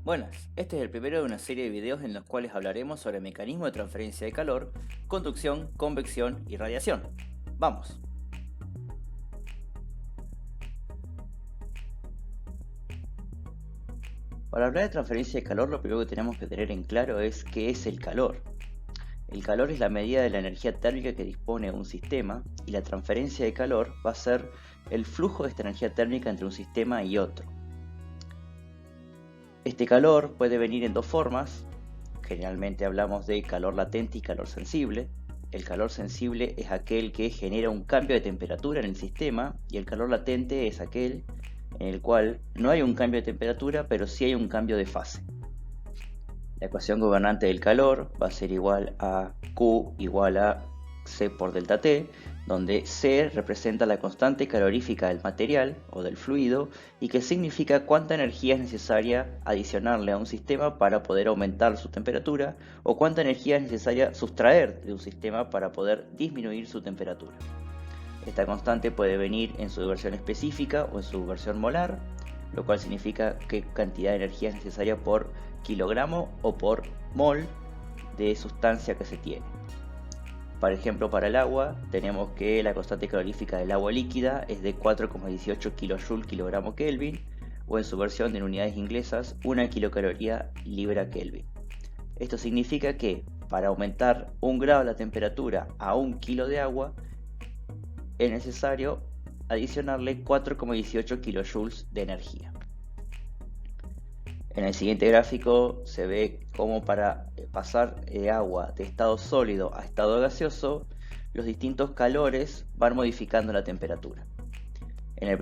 Buenas, este es el primero de una serie de videos en los cuales hablaremos sobre el mecanismo de transferencia de calor, conducción, convección y radiación. ¡Vamos! Para hablar de transferencia de calor, lo primero que tenemos que tener en claro es qué es el calor. El calor es la medida de la energía térmica que dispone un sistema y la transferencia de calor va a ser el flujo de esta energía térmica entre un sistema y otro. Este calor puede venir en dos formas. Generalmente hablamos de calor latente y calor sensible. El calor sensible es aquel que genera un cambio de temperatura en el sistema y el calor latente es aquel en el cual no hay un cambio de temperatura, pero sí hay un cambio de fase. La ecuación gobernante del calor va a ser igual a Q igual a C por delta T, donde C representa la constante calorífica del material o del fluido y que significa cuánta energía es necesaria adicionarle a un sistema para poder aumentar su temperatura o cuánta energía es necesaria sustraer de un sistema para poder disminuir su temperatura. Esta constante puede venir en su versión específica o en su versión molar, lo cual significa qué cantidad de energía es necesaria por kilogramo o por mol de sustancia que se tiene. Por ejemplo, para el agua tenemos que la constante calorífica del agua líquida es de 4,18 kJ kilogramo Kelvin, o en su versión en unidades inglesas 1 kilocaloría libra Kelvin. Esto significa que para aumentar 1 grado la temperatura a 1 kilo de agua es necesario adicionarle 4,18 kilojoules de energía. En el siguiente gráfico se ve cómo para pasar de agua de estado sólido a estado gaseoso, los distintos calores van modificando la temperatura. En el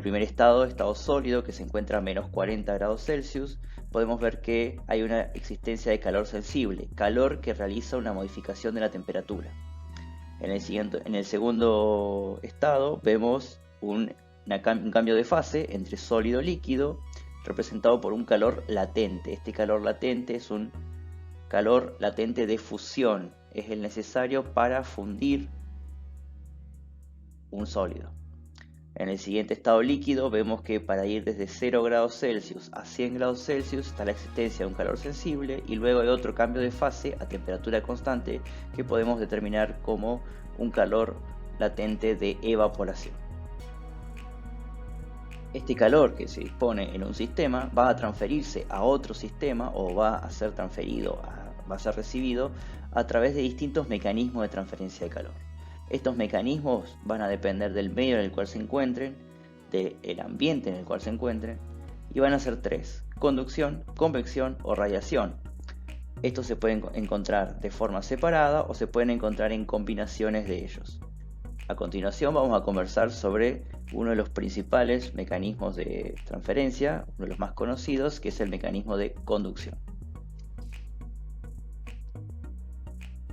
primer estado sólido, que se encuentra a menos 40 grados Celsius, podemos ver que hay una existencia de calor sensible, calor que realiza una modificación de la temperatura. En el segundo estado vemos un cambio de fase entre sólido y líquido, representado por un calor latente. Este calor latente es un calor latente de fusión, es el necesario para fundir un sólido. En el siguiente estado líquido vemos que para ir desde 0 grados Celsius a 100 grados Celsius está la existencia de un calor sensible y luego hay otro cambio de fase a temperatura constante que podemos determinar como un calor latente de evaporación. Este calor que se dispone en un sistema va a transferirse a otro sistema o va a ser recibido a través de distintos mecanismos de transferencia de calor. Estos mecanismos van a depender del medio en el cual se encuentren, del ambiente en el cual se encuentren, y van a ser tres: conducción, convección o radiación. Estos se pueden encontrar de forma separada o se pueden encontrar en combinaciones de ellos. A continuación vamos a conversar sobre uno de los principales mecanismos de transferencia, uno de los más conocidos, que es el mecanismo de conducción.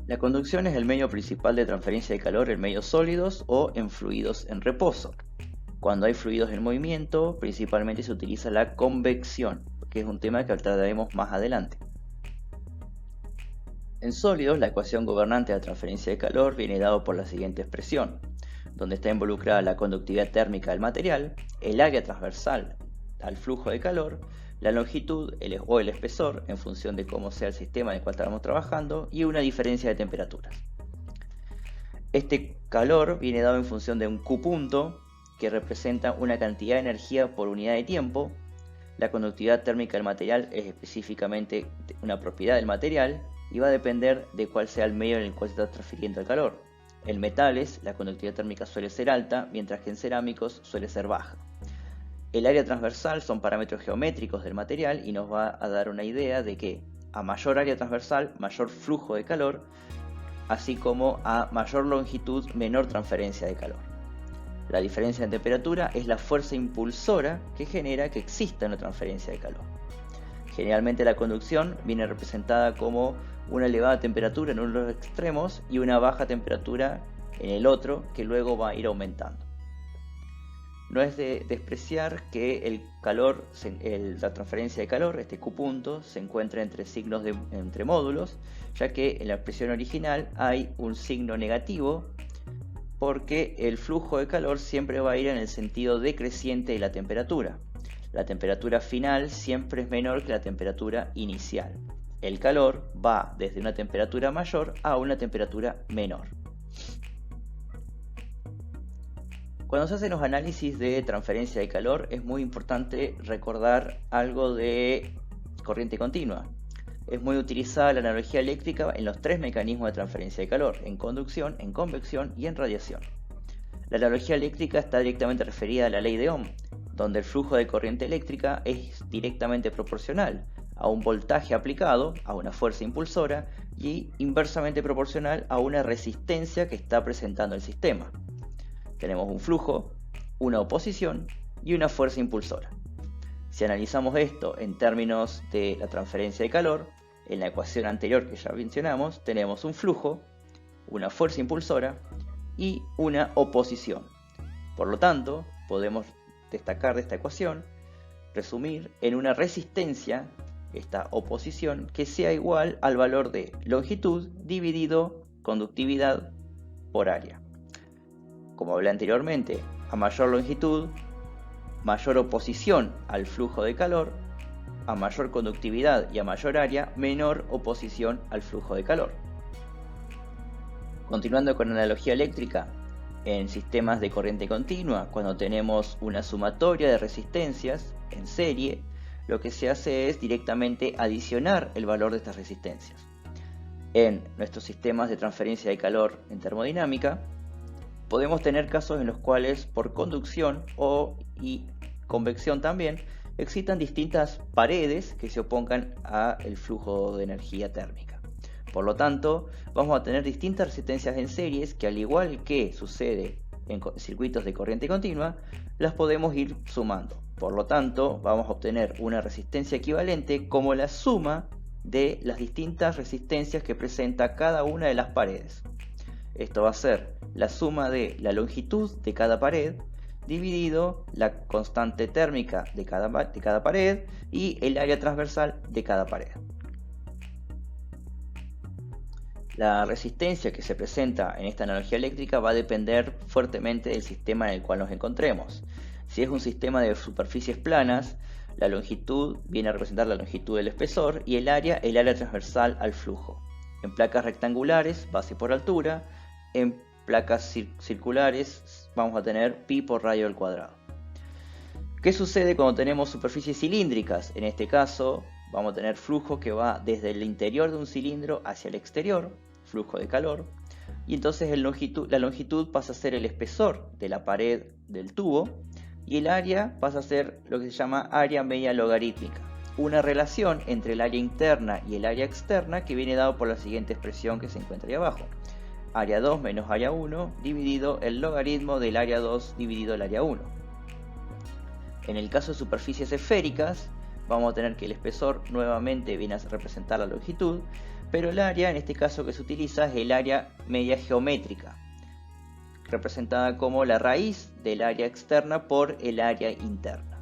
La conducción es el medio principal de transferencia de calor en medios sólidos o en fluidos en reposo. Cuando hay fluidos en movimiento, principalmente se utiliza la convección, que es un tema que trataremos más adelante. En sólidos, la ecuación gobernante de la transferencia de calor viene dado por la siguiente expresión, donde está involucrada la conductividad térmica del material, el área transversal al flujo de calor, la longitud o el espesor en función de cómo sea el sistema en el cual estamos trabajando y una diferencia de temperaturas. Este calor viene dado en función de un Q punto que representa una cantidad de energía por unidad de tiempo. La conductividad térmica del material es específicamente una propiedad del material y va a depender de cuál sea el medio en el cual se está transfiriendo el calor. En metales, la conductividad térmica suele ser alta, mientras que en cerámicos suele ser baja. El área transversal son parámetros geométricos del material y nos va a dar una idea de que a mayor área transversal, mayor flujo de calor, así como a mayor longitud, menor transferencia de calor. La diferencia en temperatura es la fuerza impulsora que genera que exista una transferencia de calor. Generalmente la conducción viene representada como una elevada temperatura en uno de los extremos y una baja temperatura en el otro, que luego va a ir aumentando. No es de despreciar que la transferencia de calor, este Q punto, se encuentra entre signos entre módulos, ya que en la expresión original hay un signo negativo porque el flujo de calor siempre va a ir en el sentido decreciente de la temperatura. La temperatura final siempre es menor que la temperatura inicial. El calor va desde una temperatura mayor a una temperatura menor. Cuando se hacen los análisis de transferencia de calor es muy importante recordar algo de corriente continua. Es muy utilizada la analogía eléctrica en los tres mecanismos de transferencia de calor: en conducción, en convección y en radiación. La analogía eléctrica está directamente referida a la ley de Ohm, donde el flujo de corriente eléctrica es directamente proporcional a un voltaje aplicado, a una fuerza impulsora, y inversamente proporcional a una resistencia que está presentando el sistema. Tenemos un flujo, una oposición y una fuerza impulsora. Si analizamos esto en términos de la transferencia de calor, en la ecuación anterior que ya mencionamos, tenemos un flujo, una fuerza impulsora y una oposición. Por lo tanto, podemos destacar de esta ecuación, resumir en una resistencia, esta oposición, que sea igual al valor de longitud dividido conductividad por área. Como hablé anteriormente, a mayor longitud, mayor oposición al flujo de calor; a mayor conductividad y a mayor área, menor oposición al flujo de calor. Continuando con la analogía eléctrica, en sistemas de corriente continua, cuando tenemos una sumatoria de resistencias en serie, lo que se hace es directamente adicionar el valor de estas resistencias. En nuestros sistemas de transferencia de calor en termodinámica, podemos tener casos en los cuales por conducción y convección también existan distintas paredes que se opongan al flujo de energía térmica. Por lo tanto, vamos a tener distintas resistencias en series que, al igual que sucede en circuitos de corriente continua, las podemos ir sumando. Por lo tanto, vamos a obtener una resistencia equivalente como la suma de las distintas resistencias que presenta cada una de las paredes. Esto va a ser la suma de la longitud de cada pared dividido la constante térmica de cada pared y el área transversal de cada pared. La resistencia que se presenta en esta analogía eléctrica va a depender fuertemente del sistema en el cual nos encontremos. Si es un sistema de superficies planas, la longitud viene a representar la longitud del espesor y el área transversal al flujo. En placas rectangulares, base por altura; en placas circulares vamos a tener pi por radio al cuadrado. ¿Qué sucede cuando tenemos superficies cilíndricas? En este caso vamos a tener flujo que va desde el interior de un cilindro hacia el exterior, flujo de calor, y entonces la longitud pasa a ser el espesor de la pared del tubo y el área pasa a ser lo que se llama área media logarítmica, una relación entre el área interna y el área externa que viene dado por la siguiente expresión que se encuentra ahí abajo: área 2 menos área 1 dividido el logaritmo del área 2 dividido el área 1. En el caso de superficies esféricas, vamos a tener que el espesor nuevamente viene a representar la longitud, pero el área en este caso que se utiliza es el área media geométrica, representada como la raíz del área externa por el área interna.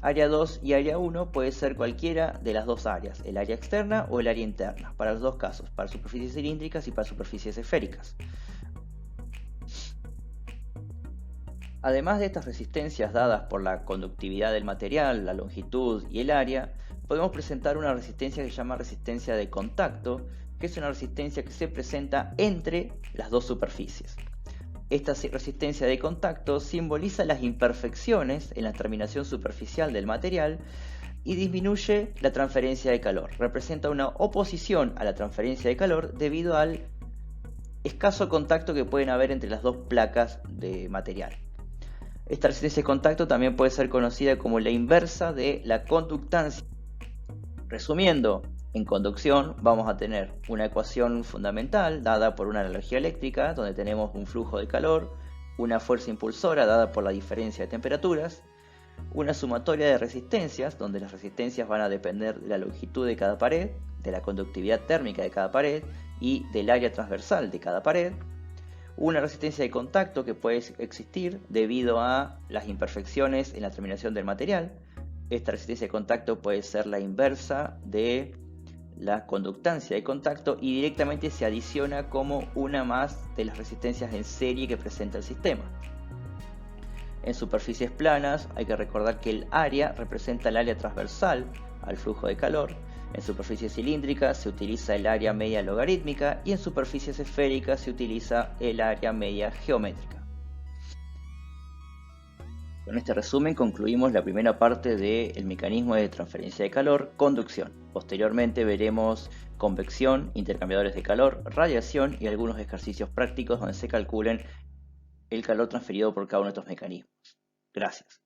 Área 2 y área 1 puede ser cualquiera de las dos áreas, el área externa o el área interna, para los dos casos, para superficies cilíndricas y para superficies esféricas. Además de estas resistencias dadas por la conductividad del material, la longitud y el área, podemos presentar una resistencia que se llama resistencia de contacto, que es una resistencia que se presenta entre las dos superficies. Esta resistencia de contacto simboliza las imperfecciones en la terminación superficial del material y disminuye la transferencia de calor. Representa una oposición a la transferencia de calor debido al escaso contacto que pueden haber entre las dos placas de material. Esta resistencia de contacto también puede ser conocida como la inversa de la conductancia. Resumiendo, en conducción vamos a tener una ecuación fundamental dada por una analogía eléctrica, donde tenemos un flujo de calor, una fuerza impulsora dada por la diferencia de temperaturas, una sumatoria de resistencias, donde las resistencias van a depender de la longitud de cada pared, de la conductividad térmica de cada pared y del área transversal de cada pared, una resistencia de contacto que puede existir debido a las imperfecciones en la terminación del material. Esta resistencia de contacto puede ser la inversa de la conductancia de contacto y directamente se adiciona como una más de las resistencias en serie que presenta el sistema. En superficies planas hay que recordar que el área representa el área transversal al flujo de calor. En superficies cilíndricas se utiliza el área media logarítmica y en superficies esféricas se utiliza el área media geométrica. Con este resumen concluimos la primera parte del mecanismo de transferencia de calor, conducción. Posteriormente veremos convección, intercambiadores de calor, radiación y algunos ejercicios prácticos donde se calculen el calor transferido por cada uno de estos mecanismos. Gracias.